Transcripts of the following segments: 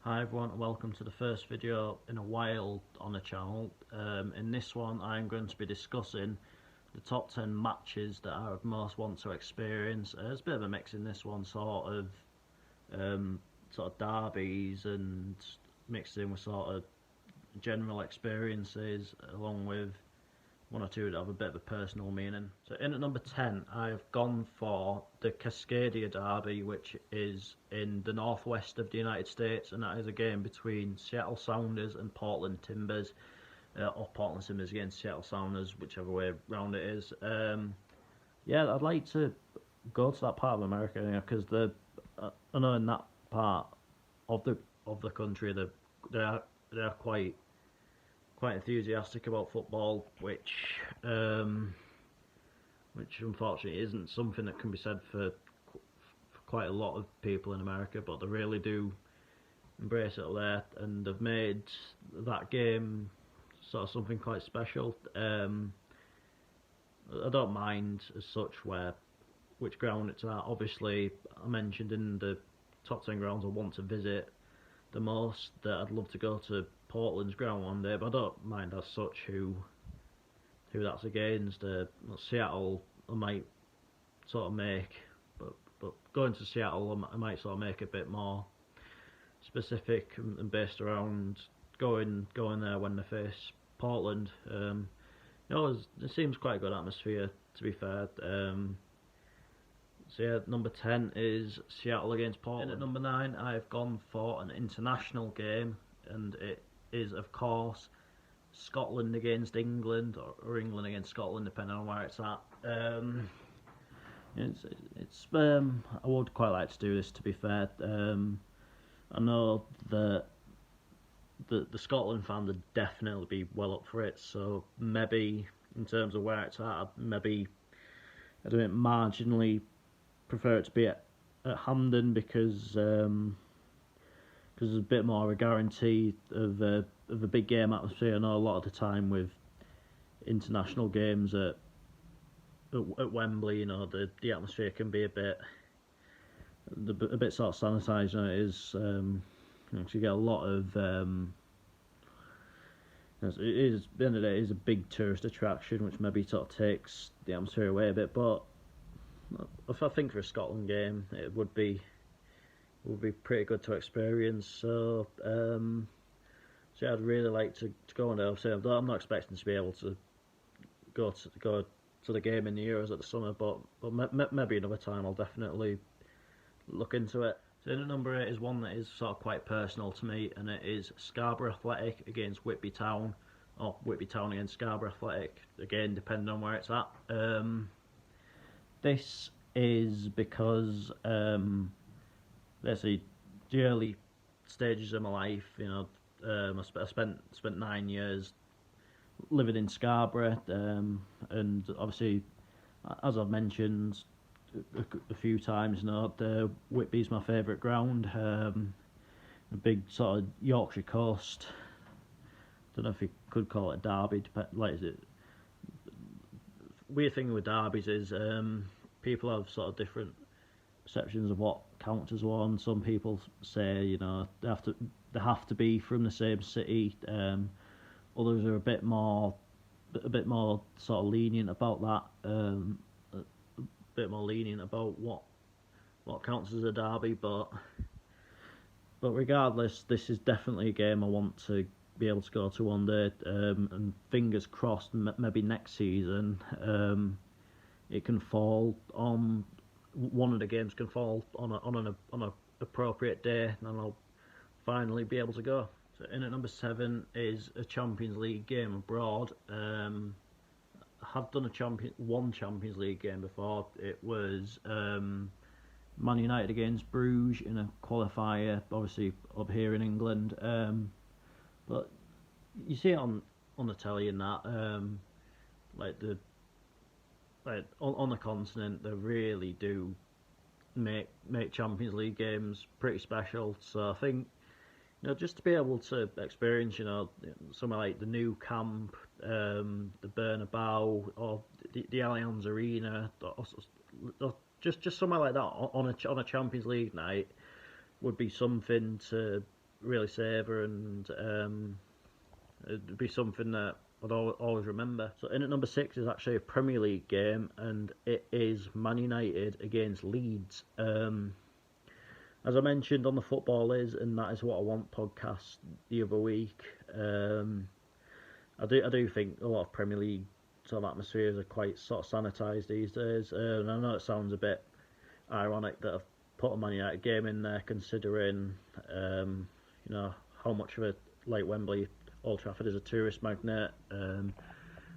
Hi everyone and welcome to the first video in a while on the channel. In this one I'm going to be discussing the top 10 matches that I would most want to experience. There's a bit of a mix in this one, sort of derbies and mixed in with sort of general experiences, along with one or two that have a bit of a personal meaning. So in at number 10 I've gone for the Cascadia Derby, which is in the northwest of the United States, and that is a game between Seattle Sounders and Portland Timbers, or Portland Timbers against Seattle Sounders, whichever way round it is. Yeah, I'd like to go to that part of America, because I know in that part of the country they are quite enthusiastic about football, which unfortunately isn't something that can be said for quite a lot of people in America, but they really do embrace it up there, and they've made that game sort of something quite special. I don't mind as such which ground it's at. Obviously, I mentioned in the top 10 grounds I want to visit the most that I'd love to go to Portland's ground one day, but I don't mind as such who that's against. Seattle I might sort of make, but going to Seattle I might sort of make a bit more specific and based around going there when they face Portland. It seems quite a good atmosphere, to be fair. So yeah, number 10 is Seattle against Portland. And at number 9 I've gone for an international game, and it is of course Scotland against England, or England against Scotland, depending on where it's at. I would quite like to do this, to be fair. I know that the Scotland fan would definitely be well up for it, so maybe in terms of where it's at, I don't know, marginally prefer it to be at Hampden, because there's a bit more of a guarantee of a big game atmosphere. I know a lot of the time with international games at Wembley, the atmosphere can be a bit sort of sanitised. It is, you get a lot of it is, at the end of the day, it is a big tourist attraction, which maybe sort of takes the atmosphere away a bit. But if I think for a Scotland game, it would be pretty good to experience. So yeah, I'd really like to go on there. I'm not expecting to be able to go to the game in the Euros at the summer, but maybe another time I'll definitely look into it. So in at number 8 is one that is sort of quite personal to me, and it is Scarborough Athletic against Whitby Town, or Whitby Town against Scarborough Athletic, again depending on where it's at. This is because basically the early stages of my life, I spent 9 years living in Scarborough, and obviously, as I've mentioned a few times, Whitby's my favourite ground. A big sort of Yorkshire coast. Don't know if you could call it a derby. Weird thing with derbies is people have sort of different perceptions of what counts as one. Some people say they have to be from the same city. Others are a bit more sort of lenient about that. A bit more lenient about what counts as a derby. But regardless, this is definitely a game I want to be able to go to one day. And fingers crossed, maybe next season, it can fall on. One of the games can fall on an appropriate day, and I'll finally be able to go. So in at number 7 is a Champions League game abroad. I have done one Champions League game before. It was Man United against Bruges in a qualifier, obviously up here in England. But you see it on the telly and that, on the continent, they really do make Champions League games pretty special. So I think, just to be able to experience, somewhere like the Nou Camp, the Bernabeu, or the Allianz Arena, or just somewhere like that on a Champions League night would be something to really savour, and it'd be something that I'd always remember. So in at number 6 is actually a Premier League game, and it is Man United against Leeds. As I mentioned on the Football Is, and That Is What I Want podcast the other week, I do think a lot of Premier League sort of atmospheres are quite sort of sanitised these days. And I know it sounds a bit ironic that I've put a Man United game in there, considering how much of a, like, Wembley, Old Trafford is a tourist magnet,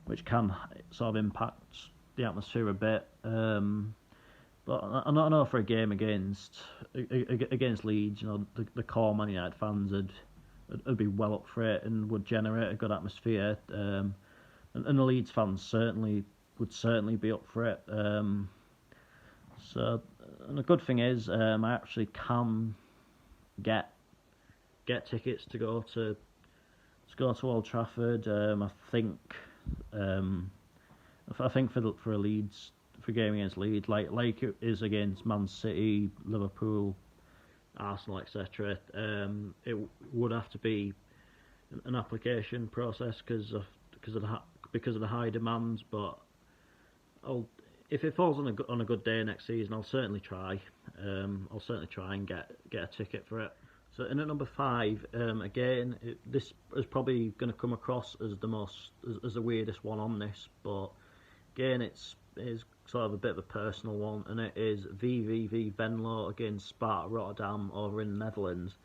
which can sort of impact the atmosphere a bit. But I know for a game against Leeds, the core Man United fans would be well up for it and would generate a good atmosphere. And the Leeds fans would certainly be up for it. So, and the good thing is, I actually can get tickets to go to Old Trafford. I think for a Leeds, for a game against Leeds, like it is against Man City, Liverpool, Arsenal, etc. It would have to be an application process because of the high demands. But if it falls on a good day next season, I'll certainly try. I'll certainly try and get a ticket for it. So in at number 5, again, this is probably going to come across as the weirdest one on this, but again, it's sort of a bit of a personal one, and it is VVV Venlo against Sparta Rotterdam over in the Netherlands.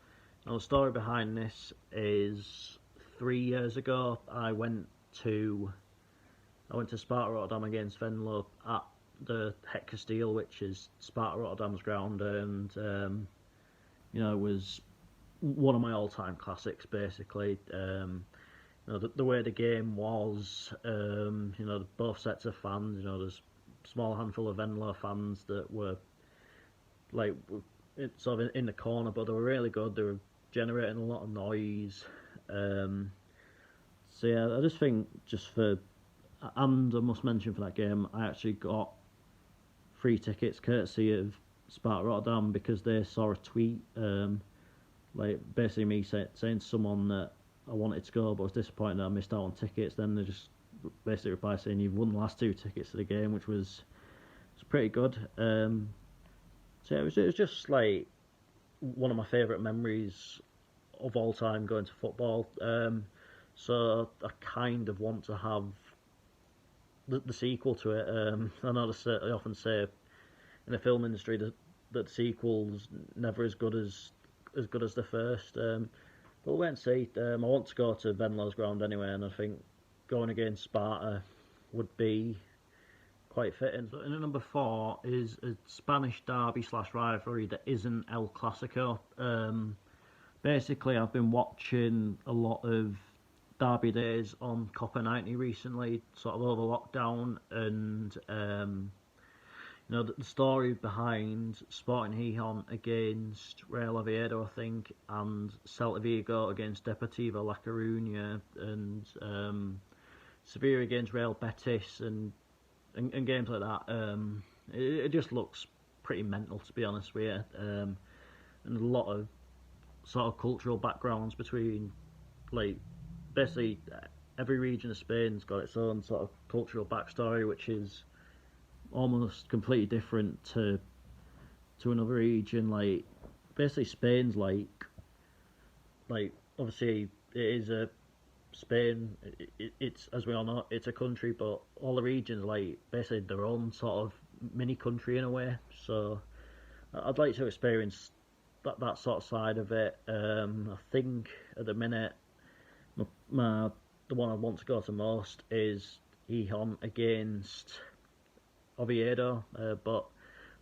Now, the story behind this is 3 years ago, I went to Sparta Rotterdam against Venlo at the Het Kasteel, which is Sparta Rotterdam's ground, and it was one of my all-time classics, basically. The way the game was, both sets of fans, there's a small handful of Venlo fans that were like sort of in the corner, but they were really good. They were generating a lot of noise. So yeah, I just think and I must mention for that game, I actually got free tickets courtesy of Sparta Rotterdam because they saw a tweet, basically me saying to someone that I wanted to go but was disappointed that I missed out on tickets. Then they just basically replied saying you've won the last 2 tickets to the game, which was pretty good. So yeah, it was just like one of my favourite memories of all time going to football. So I kind of want to have the sequel to it. I know they often say in the film industry that the sequel's never as good as the first. But we'll wait and see. I want to go to Venlo's ground anyway, and I think going against Sparta would be quite fitting. So in at number 4 is a Spanish derby / rivalry that isn't El Clasico. Basically, I've been watching a lot of derby days on Copa 90 recently, sort of over lockdown, and the story behind Sporting Gijón against Real Oviedo, I think, and Celta Vigo against Deportivo La Coruña, and Sevilla against Real Betis, and games like that. It just looks pretty mental, to be honest with you, and a lot of sort of cultural backgrounds between, like, basically every region of Spain's got its own sort of cultural backstory, which is almost completely different to another region. Like, basically Spain's like obviously it is a Spain. It's, as we all know, it's a country, but all the regions like basically their own sort of mini country in a way. So I'd like to experience that sort of side of it. I think at the minute the one I want to go to most is Gijón against Oviedo, but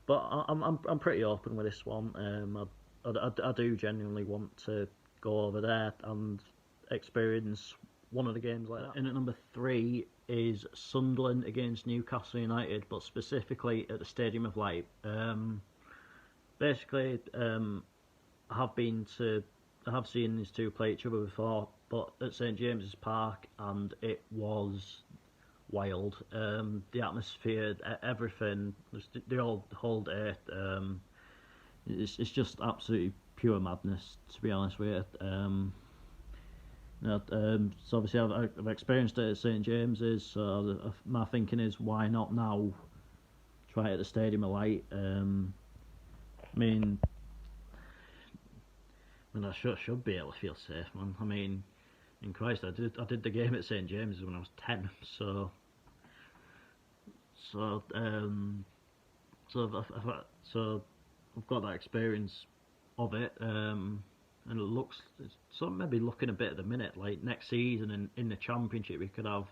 I'm pretty open with this one. I do genuinely want to go over there and experience one of the games like that. And at number 3 is Sunderland against Newcastle United, but specifically at the Stadium of Light. Basically, I have seen these two play each other before, but at St James's Park, and it was wild. The atmosphere, everything, the whole day. It's just absolutely pure madness, to be honest with you. So obviously I've experienced it at St James's, so my thinking is, why not now try it at the Stadium of Light? I mean, I should be able to feel safe, man. I mean, in Christ, I did the game at St James's when I was 10, so so um, so I've got that experience of it, and it looks, so maybe looking a bit at the minute like next season in the Championship we could have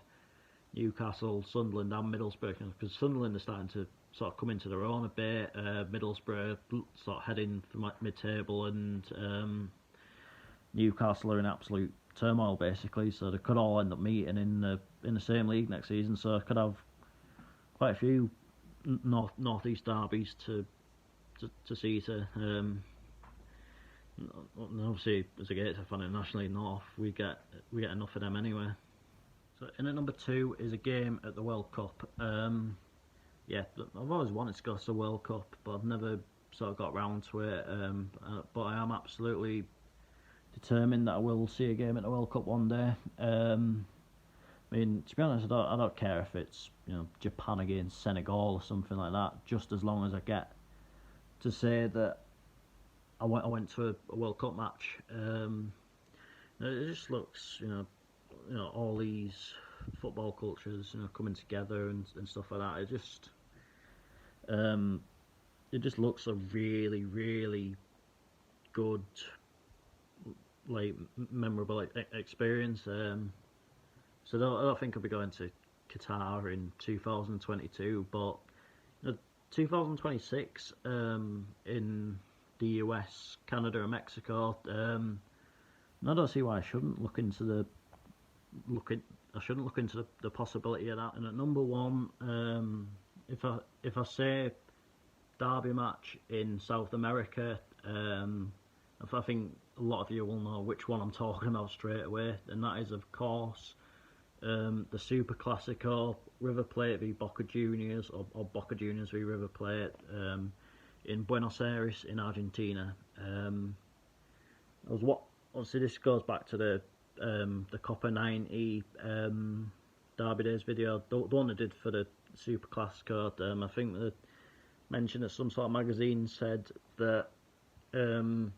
Newcastle, Sunderland and Middlesbrough, because Sunderland are starting to sort of come into their own a bit. Middlesbrough sort of heading for mid-table, and Newcastle are in absolute turmoil basically. So they could all end up meeting in the same league next season. So I could have quite a few northeast derbies to see to. Obviously, as a Gateshead fan nationally north, we get enough of them anyway. So in at number 2 is a game at the World Cup. Yeah, I've always wanted to go to the World Cup, but I've never sort of got round to it. But I am absolutely determined that I will see a game at the World Cup one day. I mean, to be honest, I don't care if it's, you know, Japan against Senegal or something like that. Just as long as I get to say that I went to a World Cup match. It just looks, you know, all these football cultures, you know, coming together and stuff like that. It just looks a really, really good, like, memorable experience. So I don't think I'll be going to Qatar in 2022, but 2026 in the US, Canada, and Mexico. I don't see why I shouldn't look into the possibility of that. And at number 1, if I say derby match in South America, I think a lot of you will know which one I'm talking about straight away, and that is, of course, the Superclassical, River Plate v Boca Juniors, or Boca Juniors v River Plate, in Buenos Aires in Argentina. Obviously this goes back to the Copa 90 Derby Days video, the one I did for the Superclassical. I think the mention that some sort of magazine said that the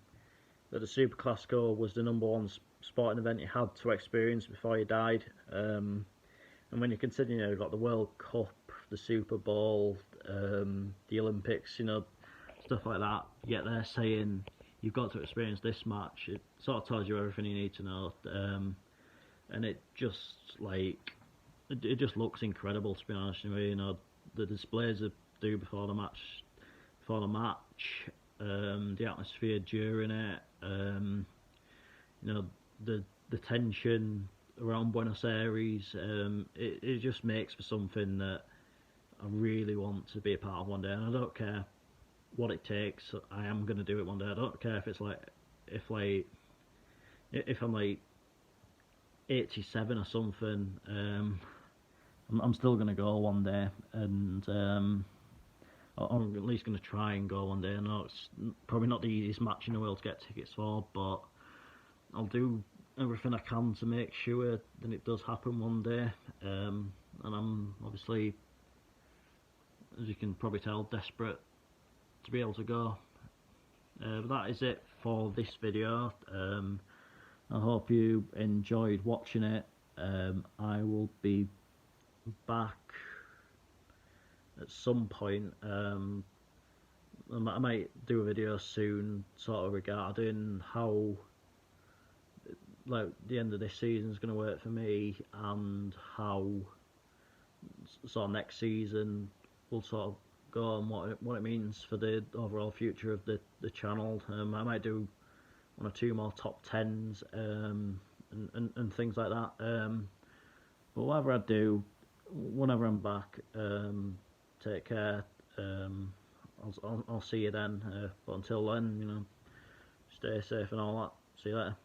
Superclassical was the #1 sporting event he had to experience before he died. And when you consider, you know, you've got the World Cup, the Super Bowl, the Olympics, you know, stuff like that, yet they're saying you've got to experience this match, it sort of tells you everything you need to know. And it just, like, it just looks incredible, to be honest with you. You know, the displays they do before the match, the atmosphere during it, you know, the tension around Buenos Aires, it just makes for something that I really want to be a part of one day. And I don't care what it takes, I am going to do it one day. I don't care if it's like, if I'm like 87 or something, I'm still going to go one day, and I'm at least going to try and go one day. I know it's probably not the easiest match in the world to get tickets for, but I'll do everything I can to make sure that it does happen one day. And I'm obviously, as you can probably tell, desperate to be able to go. But that is it for this video. I hope you enjoyed watching it. I will be back at some point. I might do a video soon, sort of regarding how, like, the end of this season is going to work for me, and how sort of next season will sort of go, and what it means for the overall future of the channel. I might do 1 or 2 more top 10s, and things like that. But whatever I do, whenever I'm back, take care. I'll see you then. But until then, you know, stay safe and all that. See you later.